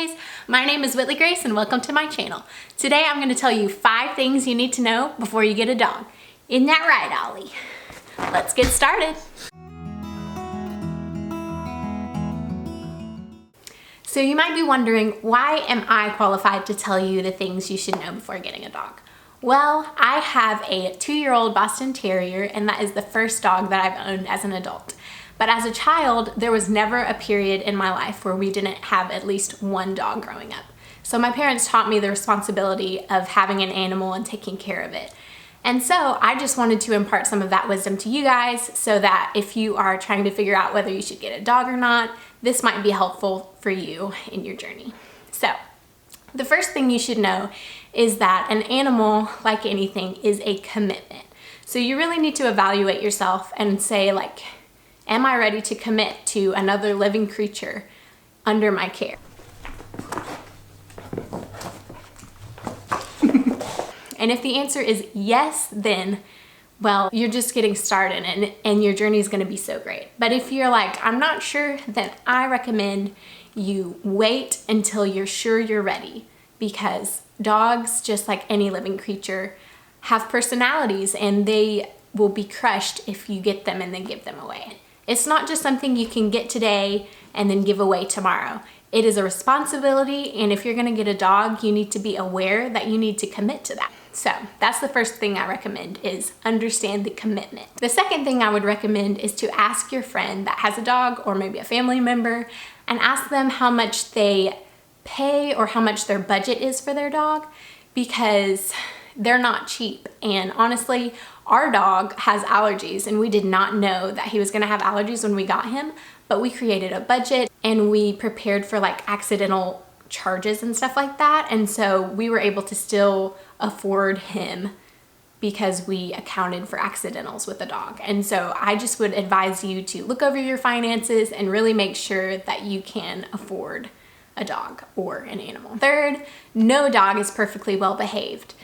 guys, my name is Whitley Grace and welcome to my channel. Today I'm going to tell you 5 things you need to know before you get a dog. Isn't that right, Ollie? Let's get started. So you might be wondering, why am I qualified to tell you the things you should know before getting a dog? Well, I have a 2-year-old Boston Terrier, and that is the first dog that I've owned as an adult. But as a child, there was never a period in my life where we didn't have at least one dog growing up. So my parents taught me the responsibility of having an animal and taking care of it. And so I just wanted to impart some of that wisdom to you guys so that if you are trying to figure out whether you should get a dog or not, this might be helpful for you in your journey. So the first thing you should know is that an animal, like anything, is a commitment. So you really need to evaluate yourself and say, like, am I ready to commit to another living creature under my care? And if the answer is yes, then, well, you're just getting started and your journey is gonna be so great. But if you're like, I'm not sure, then I recommend you wait until you're sure you're ready, because dogs, just like any living creature, have personalities and they will be crushed if you get them and then give them away. It's not just something you can get today and then give away tomorrow. It is a responsibility, and if you're gonna get a dog, you need to be aware that you need to commit to that. So that's the first thing I recommend, is understand the commitment. The second thing I would recommend is to ask your friend that has a dog, or maybe a family member, and ask them how much they pay or how much their budget is for their dog, because they're not cheap. And honestly, our dog has allergies, and we did not know that he was gonna have allergies when we got him, but we created a budget and we prepared for like accidental charges and stuff like that. And so we were able to still afford him because we accounted for accidentals with the dog. And so I just would advise you to look over your finances and really make sure that you can afford a dog or an animal. Third, no dog is perfectly well behaved.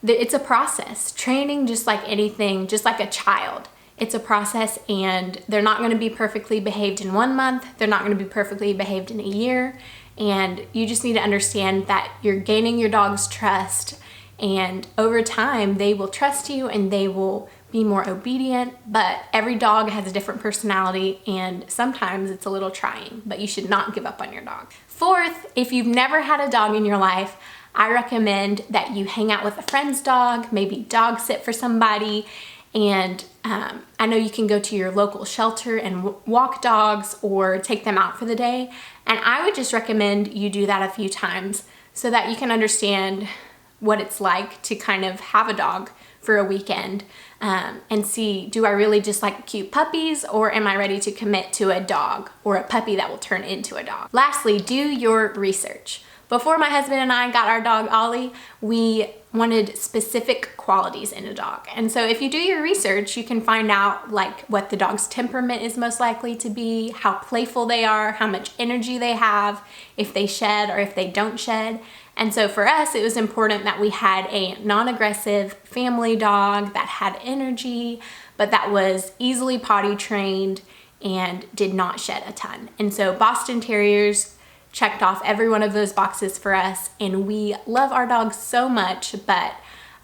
It's a process. Training, just like anything, just like a child, it's a process, and they're not going to be perfectly behaved in 1 month. They're not going to be perfectly behaved in a year. And you just need to understand that you're gaining your dog's trust, and over time they will trust you and they will be more obedient. But every dog has a different personality, and sometimes it's a little trying, but you should not give up on your dog. Fourth, if you've never had a dog in your life, I recommend that you hang out with a friend's dog, maybe dog sit for somebody. And I know you can go to your local shelter and walk dogs or take them out for the day. And I would just recommend you do that a few times so that you can understand what it's like to kind of have a dog for a weekend, and see, do I really just like cute puppies, or am I ready to commit to a dog or a puppy that will turn into a dog? Lastly, do your research. Before my husband and I got our dog Ollie, we wanted specific qualities in a dog. And so if you do your research, you can find out like what the dog's temperament is most likely to be, how playful they are, how much energy they have, if they shed or if they don't shed. And so for us, it was important that we had a non-aggressive family dog that had energy, but that was easily potty trained and did not shed a ton. And so Boston Terriers checked off every one of those boxes for us, and we love our dogs so much. But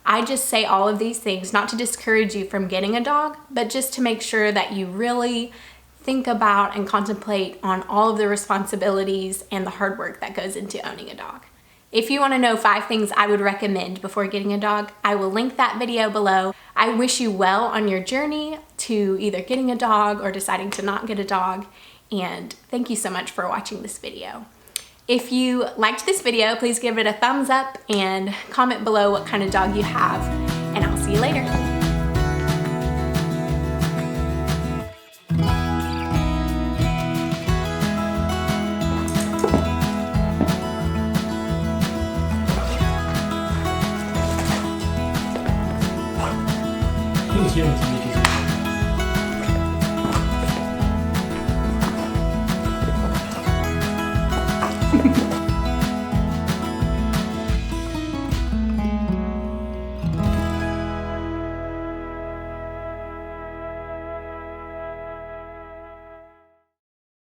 I just say all of these things not to discourage you from getting a dog, but just to make sure that you really think about and contemplate on all of the responsibilities and the hard work that goes into owning a dog. If you want to know 5 things I would recommend before getting a dog, I will link that video below. I wish you well on your journey to either getting a dog or deciding to not get a dog, and thank you so much for watching this video. If you liked this video, please give it a thumbs up and comment below what kind of dog you have, and I'll see you later. He's here to meet you.